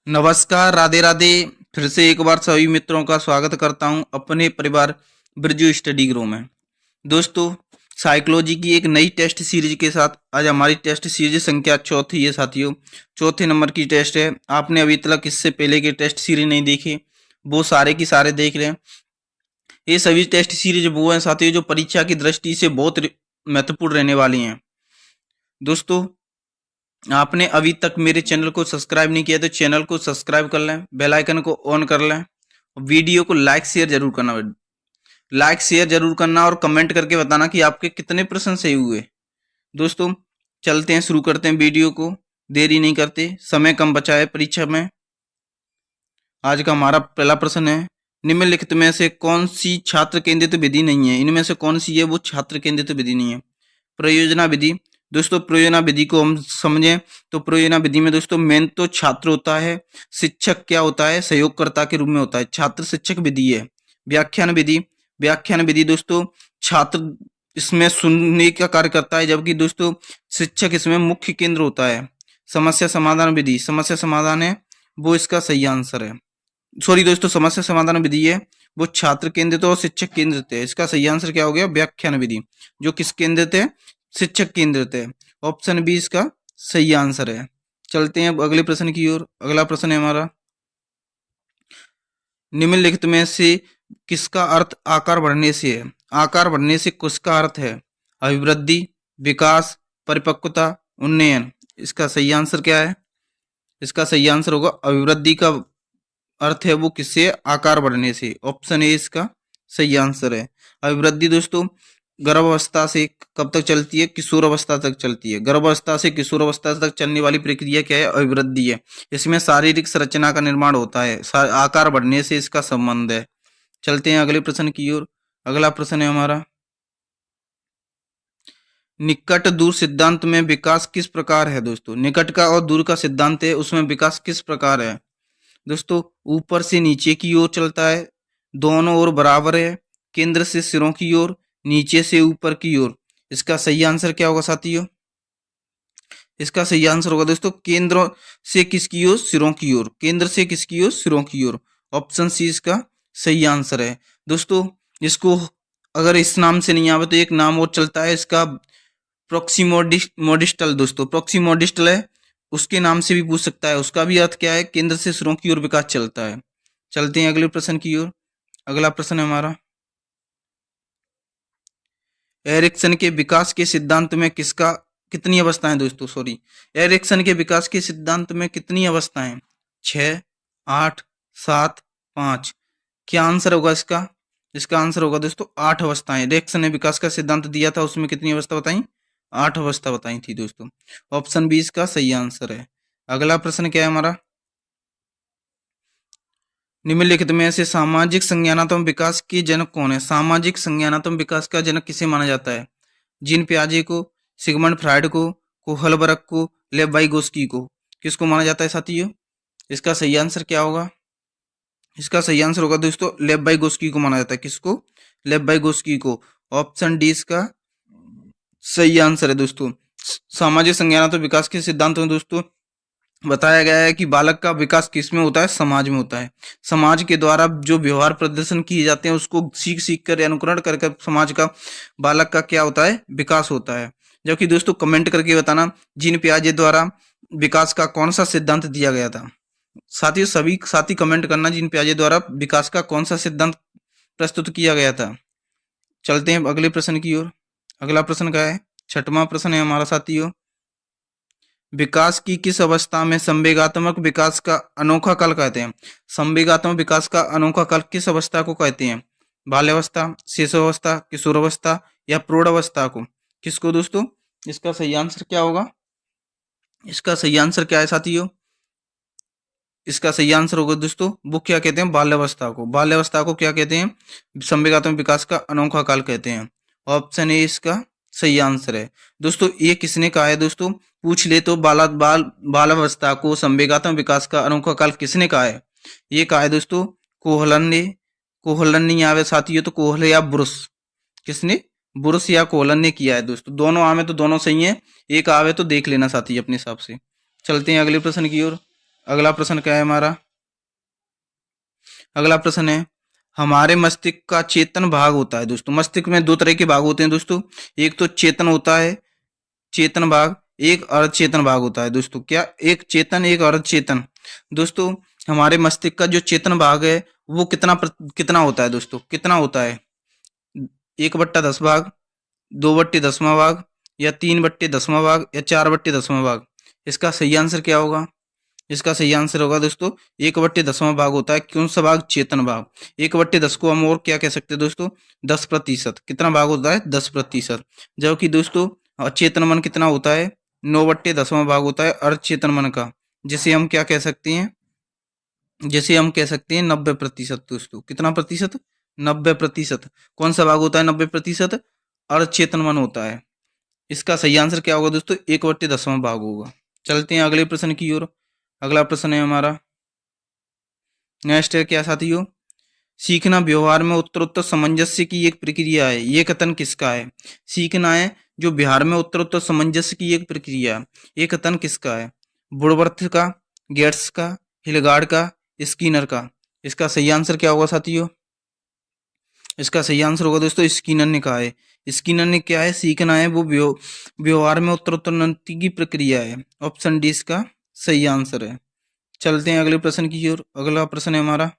नमस्कार, राधे राधे। फिर से एक बार सभी मित्रों का स्वागत करता हूं अपने परिवार ब्रजू स्टडी ग्रो में। दोस्तों, साइकोलॉजी की एक नई टेस्ट सीरीज के साथ आज हमारी टेस्ट सीरीज संख्या चौथी है साथियों। चौथे नंबर की टेस्ट है। आपने अभी तक इससे पहले की टेस्ट सीरीज नहीं देखी, वो सारे की सारे देख लें। ये सभी टेस्ट सीरीज वो हैं साथियों जो परीक्षा की दृष्टि से बहुत महत्वपूर्ण रहने वाली हैं। दोस्तों, आपने अभी तक मेरे चैनल को सब्सक्राइब नहीं किया तो चैनल को सब्सक्राइब कर लें, बेल आइकन को ऑन कर लें, वीडियो को लाइक शेयर जरूर करना। लाइक शेयर जरूर करना और कमेंट करके बताना कि आपके कितने प्रश्न सही हुए। दोस्तों, चलते हैं, शुरू करते हैं वीडियो को, देरी नहीं करते, समय कम बचा है परीक्षा में। आज का हमारा पहला प्रश्न है, निम्नलिखित में से कौन सी छात्र केंद्रित विधि नहीं है? इनमें से कौन सी है वो छात्र केंद्रित विधि नहीं है? प्रयोजना विधि। दोस्तों, प्रयोजना विधि को हम समझें तो प्रयोजना विधि में दोस्तों मेन तो छात्र होता है, शिक्षक क्या होता है, सहयोगकर्ता के रूप में होता है। छात्र शिक्षक विधि है। व्याख्यान विधि। व्याख्यान विधि दोस्तों छात्र इसमें सुनने का कार्य करता है, जबकि दोस्तों शिक्षक इसमें मुख्य केंद्र होता है। समस्या समाधान विधि। समस्या समाधान है वो इसका सही आंसर है। सॉरी दोस्तों, समस्या समाधान विधि है वो छात्र केंद्रित और शिक्षक केंद्रित है। इसका सही आंसर क्या हो गया? व्याख्यान विधि, जो किस केंद्रित है? शिक्षक केंद्रित है। ऑप्शन बी इसका सही आंसर है। चलते हैं अब अगले प्रश्न की ओर। अगला प्रश्न है हमारा, निम्नलिखित में से किसका अर्थ आकार बढ़ने से है? आकार बढ़ने से किसका अर्थ है? अभिवृद्धि, विकास, परिपक्वता, उन्नयन। इसका सही आंसर क्या है? इसका सही आंसर होगा अभिवृद्धि का अर्थ है वो किससे? आकार बढ़ने से। ऑप्शन ए इसका सही आंसर है। अभिवृद्धि दोस्तों गर्भावस्था से कब तक चलती है? किशोर अवस्था तक चलती है। गर्भावस्था से किशोर अवस्था तक चलने वाली प्रक्रिया क्या है? अभिवृद्धि है। इसमें शारीरिक संरचना का निर्माण होता है, आकार बढ़ने से इसका संबंध है। चलते हैं अगले प्रश्न की ओर। अगला प्रश्न है हमारा, निकट दूर सिद्धांत में विकास किस प्रकार है? दोस्तों, निकट का और दूर का सिद्धांत है, उसमें विकास किस प्रकार है? दोस्तों, ऊपर से नीचे की ओर चलता है, दोनों ओर बराबर है, केंद्र से सिरों की ओर, नीचे से ऊपर की ओर। इसका सही आंसर क्या होगा साथियों? इसका सही आंसर होगा दोस्तों केंद्र से किसकी ओर? सिरों की ओर। केंद्र से किसकी ओर? सिरों की ओर। ऑप्शन सी इसका सही आंसर है। दोस्तों, इसको अगर इस नाम से नहीं आवे तो एक नाम और चलता है इसका, प्रोक्सीमोडिस्टल। दोस्तों, प्रोक्सीमोडिस्टल है, उसके नाम से भी पूछ सकता है। उसका भी अर्थ क्या है? केंद्र से सिरों की ओर विकास चलता है। चलते हैं अगले प्रश्न की ओर। अगला प्रश्न है हमारा, एरिक्सन के विकास के सिद्धांत में किसका कितनी अवस्थाएं? दोस्तों सॉरी, एरिक्सन के विकास के सिद्धांत में कितनी अवस्थाएं? 6, 8, 7, 5। क्या आंसर होगा इसका? इसका आंसर होगा दोस्तों 8 अवस्थाएं। एरिक्सन ने विकास का सिद्धांत दिया था, उसमें कितनी अवस्था बताई? 8 अवस्था बताई थी दोस्तों। ऑप्शन बी इसका सही आंसर है। अगला प्रश्न क्या है हमारा, निम्नलिखित में से सामाजिक संज्ञानात्मक विकास के जनक कौन है? सामाजिक संज्ञानात्मक विकास का जनक किसे माना जाता है? जीन पियाजे को, सिगमंड फ्राइड को हलबर्ग को, लेव वाइगोस्की को। किसको माना जाता है साथियों? इसका सही आंसर क्या होगा? इसका सही आंसर होगा दोस्तों लेव वाइगोस्की को माना जाता है। किसको? लेव वाइगोस्की को। ऑप्शन डी इसका सही आंसर है दोस्तों। सामाजिक संज्ञानात्मक विकास के सिद्धांत में दोस्तों बताया गया है कि बालक का विकास किस में होता है? समाज में होता है। समाज के द्वारा जो व्यवहार प्रदर्शन किए जाते हैं उसको सीख सीख कर अनुकरण कर समाज का, बालक का क्या होता है? विकास होता है। जबकि दोस्तों कमेंट करके बताना जीन पियाजे द्वारा विकास का कौन सा सिद्धांत दिया गया था। साथियों सभी साथी कमेंट करना, जीन पियाजे द्वारा विकास का कौन सा सिद्धांत प्रस्तुत किया गया था। चलते हैं अगले प्रश्न की ओर। अगला प्रश्न क्या है? छठवां प्रश्न है हमारा साथियों, विकास की किस अवस्था में संवेगात्मक विकास का अनोखा काल कहते हैं? संवेगात्मक विकास का अनोखा काल किस अवस्था को कहते हैं? बाल्यावस्था, शिशुअवस्था, किशोरावस्था या प्रौढ़ावस्था को? किसको दोस्तों? इसका सही आंसर क्या होगा? इसका सही आंसर क्या है साथियों? इसका सही आंसर होगा दोस्तों, वो क्या कहते हैं? बाल्यावस्था को। बाल्यावस्था को क्या कहते हैं? संवेगात्मक विकास का अनोखा काल कहते हैं। ऑप्शन ए इसका सही आंसर है। दोस्तों, ये किसने कहा है? दोस्तों पूछ ले तो बालावस्था को संवेगात्मक विकास का अनोखा काल किसने कहा है? ये कहा है दोस्तों कोहलन ने। कोहलन नहीं आवे साथियों तो कोहल या ब्रुस। किसने? ब्रुस या कोहलन ने किया है दोस्तों। दोनों आवे तो दोनों सही है, एक आवे तो देख लेना साथी अपने हिसाब से। चलते हैं अगले प्रश्न की ओर। अगला प्रश्न क्या है हमारा? अगला प्रश्न है, हमारे मस्तिष्क का चेतन भाग होता है दोस्तों। मस्तिष्क में दो तरह के भाग होते हैं दोस्तों, एक तो चेतन होता है, चेतन भाग, एक अर्धचेतन भाग होता है दोस्तों। क्या? एक चेतन, एक अर्धचेतन। दोस्तों हमारे मस्तिष्क का जो चेतन भाग है वो कितना होता है दोस्तों? कितना होता है? 1/10 भाग, 2/10वां भाग, या 3/10वां भाग, या 4/10वां भाग? इसका सही आंसर क्या होगा? इसका सही आंसर होगा दोस्तों 1/10वां भाग होता है। कौन सा भाग? चेतन भाग। 1/10 को हम और क्या कह सकते हैं दोस्तों? 10%। कितना भाग होता है? 10%। जबकि दोस्तों अचेतन मन कितना होता है? 9/10वां भाग होता है अर्धचेतन मन का, जिसे हम क्या कह सकते हैं? जिसे हम कह सकते हैं 90% दोस्तों। कितना प्रतिशत? 90%। कौन सा भाग होता है 90%? अर्धचेतन मन होता है। इसका सही आंसर क्या होगा दोस्तों? 1/10वां भाग होगा। चलते हैं अगले प्रश्न की ओर। अगला प्रश्न है हमारा, नेक्स्ट है क्या साथियों? सीखना व्यवहार में उत्तरोत्तर सामंजस्य की एक प्रक्रिया है, ये कथन किसका है? सीखना है जो बिहार में उत्तरोत्तर सामंजस्य की एक प्रक्रिया है, ये कथन किसका है? वुडवर्थ का, गेट्स का, हिलगार्ड का, स्किनर का? इसका सही आंसर क्या होगा साथियों? इसका सही आंसर होगा दोस्तों स्किनर ने कहा है। स्किनर ने क्या है? सीखना है वो व्यवहार में उत्तरोत्तर की प्रक्रिया है। ऑप्शन डी इसका सही आंसर है। चलते हैं अगले प्रश्न की ओर। अगला प्रश्न है हमारा,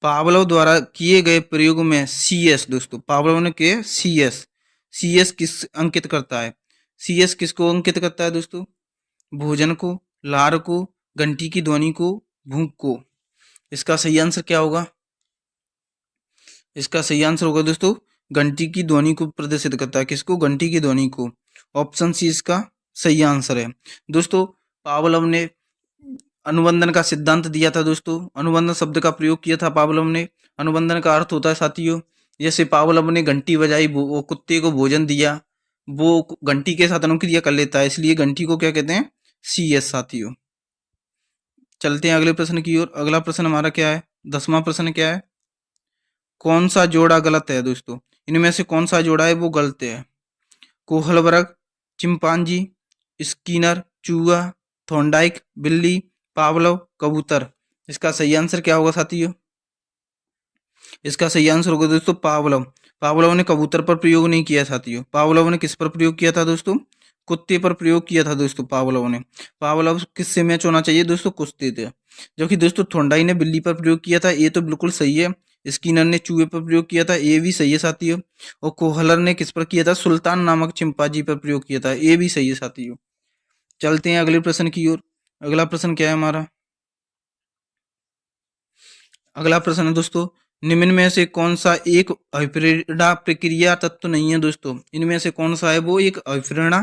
पावलोव द्वारा किए गए प्रयोग में CS दोस्तों, पावलोव ने किए CS किस अंकित करता है? CS किसको अंकित करता है दोस्तों? भोजन को, लार को, घंटी की ध्वनि को, भूख को? इसका सही आंसर क्या होगा? इसका सही आंसर होगा दोस्तों घंटी की ध्वनि को प्रदर्शित करता है। किसको? घंटी की ध्वनि को। ऑप्शन सी इसका सही आंसर है। दोस्तों पावलोव ने अनुबंधन का सिद्धांत दिया था दोस्तों। अनुबंधन शब्द का प्रयोग किया था पावलोव ने। अनुबंधन का अर्थ होता है साथियों, जैसे पावलोव ने घंटी बजाई, वो कुत्ते को भोजन दिया, वो घंटी के साथ अनुक्रिया कर लेता है, इसलिए घंटी को क्या कहते हैं? CS साथियों। चलते हैं अगले प्रश्न की ओर। अगला प्रश्न हमारा क्या है? 10वां प्रश्न क्या है? कौन सा जोड़ा गलत है दोस्तों? इनमें से कौन सा जोड़ा है वो गलत है? कोहलबर्ग, चिंपांजी, स्किनर, चूहा, थॉर्नडाइक, बिल्ली, पावलोव, कबूतर? इसका सही आंसर क्या होगा साथियों? इसका सही आंसर होगा दोस्तों पावलोव। पावलोव ने कबूतर पर प्रयोग नहीं किया साथियों। पावलोव ने किस पर प्रयोग किया था दोस्तों? कुत्ते पर प्रयोग किया था दोस्तों पावलोव ने। पावलोव किससे मैच होना चाहिए दोस्तों? कुत्ते थे। जबकि दोस्तों थॉर्नडाइक ने बिल्ली पर प्रयोग किया था, ये तो बिल्कुल सही है। स्किनर ने चूहे पर प्रयोग किया था, ये भी सही है साथियों। और कोहलर ने किस पर किया था? सुल्तान नामक चिंपांजी पर प्रयोग किया था, ये भी सही है साथियों। चलते हैं अगले प्रश्न की ओर। अगला प्रश्न क्या है हमारा? अगला प्रश्न है दोस्तों, निम्न में से कौन सा एक अभिप्रेरणा प्रक्रिया तत्व नहीं है दोस्तों? इनमें से कौन सा है वो एक अभिप्रेरणा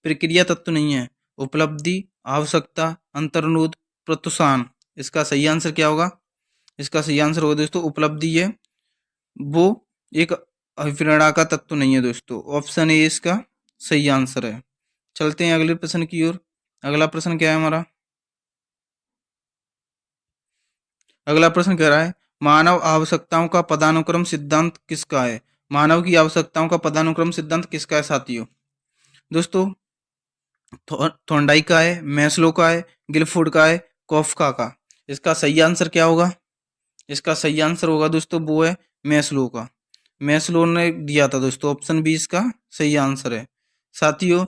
प्रक्रिया तत्व नहीं है? उपलब्धि, आवश्यकता, अंतर्निहित, प्रत्युत्थान? इसका सही आंसर क्या होगा? इसका सही आंसर होगा दोस्तों उपलब्धि है, वो एक अभिप्रेरणा का तत्व नहीं है दोस्तों। ऑप्शन ए इसका सही आंसर है। चलते हैं अगले प्रश्न की ओर। अगला प्रश्न क्या है हमारा? अगला प्रश्न कह रहा है, मानव आवश्यकताओं का पदानुक्रम सिद्धांत किसका है? मानव की आवश्यकताओं का पदानुक्रम सिद्धांत किसका है साथियों? दोस्तों थॉर्नडाइक का है, मैस्लो का है, गिलफोर्ड का है, कॉफका का? इसका सही आंसर क्या होगा? इसका सही आंसर होगा दोस्तों वो है मैस्लो का। मैस्लो ने दिया था दोस्तों, ऑप्शन बी इसका सही आंसर है। साथियों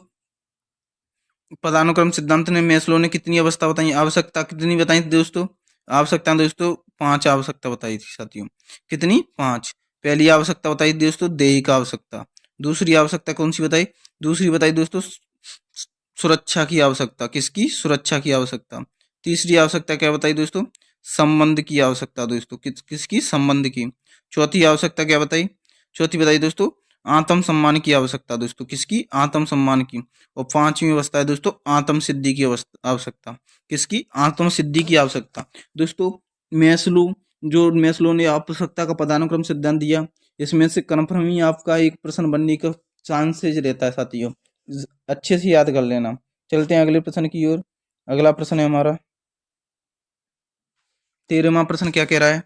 पदानुक्रम सिद्धांत ने मैस्लो ने कितनी अवस्था बताई, आवश्यकता कितनी बताई थी दोस्तों? आवश्यकता दोस्तों 5 आवश्यकता बताई थी साथियों। कितनी? 5। पहली आवश्यकता बताई दोस्तों दैहिक आवश्यकता। दूसरी आवश्यकता कौन सी बताई? दूसरी बताई दोस्तों सुरक्षा की आवश्यकता। किसकी? सुरक्षा की आवश्यकता। तीसरी आवश्यकता क्या बताई दोस्तों? संबंध की आवश्यकता दोस्तों। किसकी? संबंध की। चौथी आवश्यकता क्या बताई? चौथी बताई दोस्तों आत्म सम्मान की आवश्यकता दोस्तों। किसकी? आत्म सम्मान की। और 5वीं अवस्था है दोस्तों आत्म सिद्धि की आवश्यकता। किसकी? आत्म सिद्धि की आवश्यकता। दोस्तों मैस्लो ने आवश्यकता का पदानुक्रम सिद्धांत दिया, इसमें से कन्फर्म ही आपका एक प्रश्न बनने का चांसेज रहता है साथियों, अच्छे से याद कर लेना। चलते हैं अगले प्रश्न की ओर। अगला प्रश्न है हमारा 13वां प्रश्न क्या कह रहा है?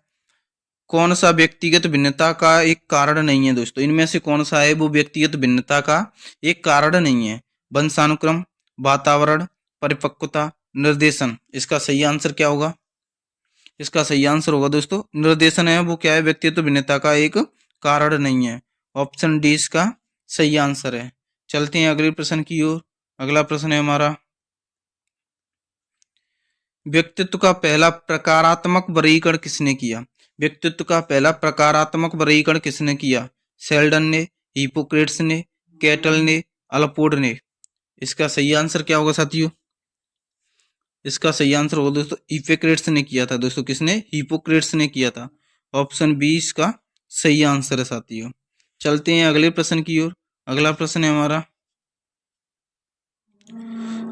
कौन सा व्यक्तिगत भिन्नता का एक कारण नहीं है दोस्तों? इनमें से कौन सा है वो व्यक्तिगत भिन्नता का एक कारण नहीं है? वंशानुक्रम, वातावरण, परिपक्वता, निर्देशन। इसका सही आंसर क्या होगा? इसका सही आंसर होगा दोस्तों निर्देशन है वो क्या है? व्यक्तित्व भिन्नता का एक कारण नहीं है। ऑप्शन डी इसका सही आंसर है। चलते हैं अगले प्रश्न की ओर। अगला प्रश्न है हमारा, व्यक्तित्व का पहला प्रकारात्मक वर्गीकरण किसने किया? व्यक्तित्व का पहला प्रकारात्मक वर्गीकरण किसने किया? शेल्डन ने, हिपोक्रेट्स ने, कैटल ने, अल्पोर्ट ने। इसका सही आंसर क्या होगा साथियों? इसका सही आंसर होगा दोस्तों हिपोक्रेट्स ने किया था। दोस्तों किसने? हिपोक्रेट्स ने किया था। ऑप्शन बी इसका सही आंसर है साथियों। चलते हैं अगले प्रश्न की ओर। अगला प्रश्न है हमारा,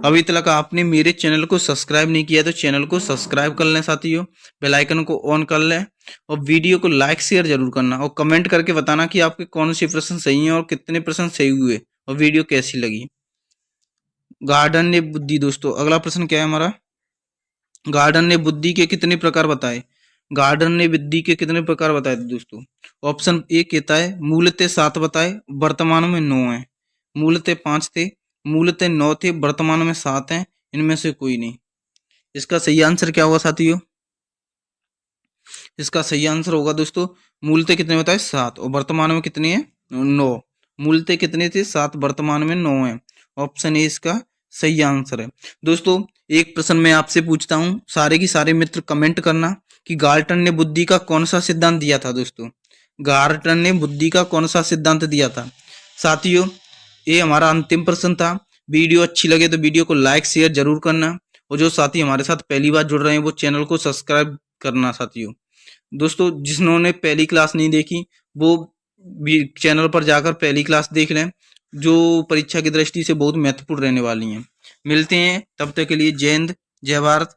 अभी तक आपने मेरे चैनल को सब्सक्राइब नहीं किया तो चैनल को सब्सक्राइब कर लें साथियों, बेल आइकन को ऑन कर लें और वीडियो को लाइक शेयर जरूर करना और कमेंट करके बताना कि आपके कौन से प्रश्न सही हैं और कितने प्रश्न सही हुए और वीडियो कैसी लगी। गार्डन ने बुद्धि, दोस्तों अगला प्रश्न क्या है हमारा, गार्डन ने बुद्धि के कितने प्रकार बताए? गार्डन ने बुद्धि के कितने प्रकार बताए दोस्तों? ऑप्शन ए कहता है मूलतः 7 बताए, वर्तमान में 9 है। मूलतः 5 थे, मूलतः 9 थे, वर्तमान में 7 हैं, इनमें से कोई नहीं। इसका सही आंसर क्या होगा साथियों? इसका सही आंसर होगा दोस्तों मूलतः कितने बताए? 7 और वर्तमान में कितने हैं? 9। मूलतः कितने थे? 7, वर्तमान में 9 है। ऑप्शन ए इसका सही आंसर है। दोस्तों एक प्रश्न मैं आपसे पूछता हूं, सारे की सारे मित्र कमेंट करना कि गाल्टन ने बुद्धि का कौन सा सिद्धांत दिया था? दोस्तों गाल्टन ने बुद्धि का कौन सा सिद्धांत दिया था? साथियों ये हमारा अंतिम प्रश्न था। वीडियो अच्छी लगे तो वीडियो को लाइक शेयर जरूर करना और जो साथी हमारे साथ पहली बार जुड़ रहे हैं वो चैनल को सब्सक्राइब करना साथियों। दोस्तों जिन्होंने पहली क्लास नहीं देखी वो भी चैनल पर जाकर पहली क्लास देख लें, जो परीक्षा की दृष्टि से बहुत महत्वपूर्ण रहने वाली हैं। मिलते हैं तब तक के लिए। जय हिंद, जय भारत।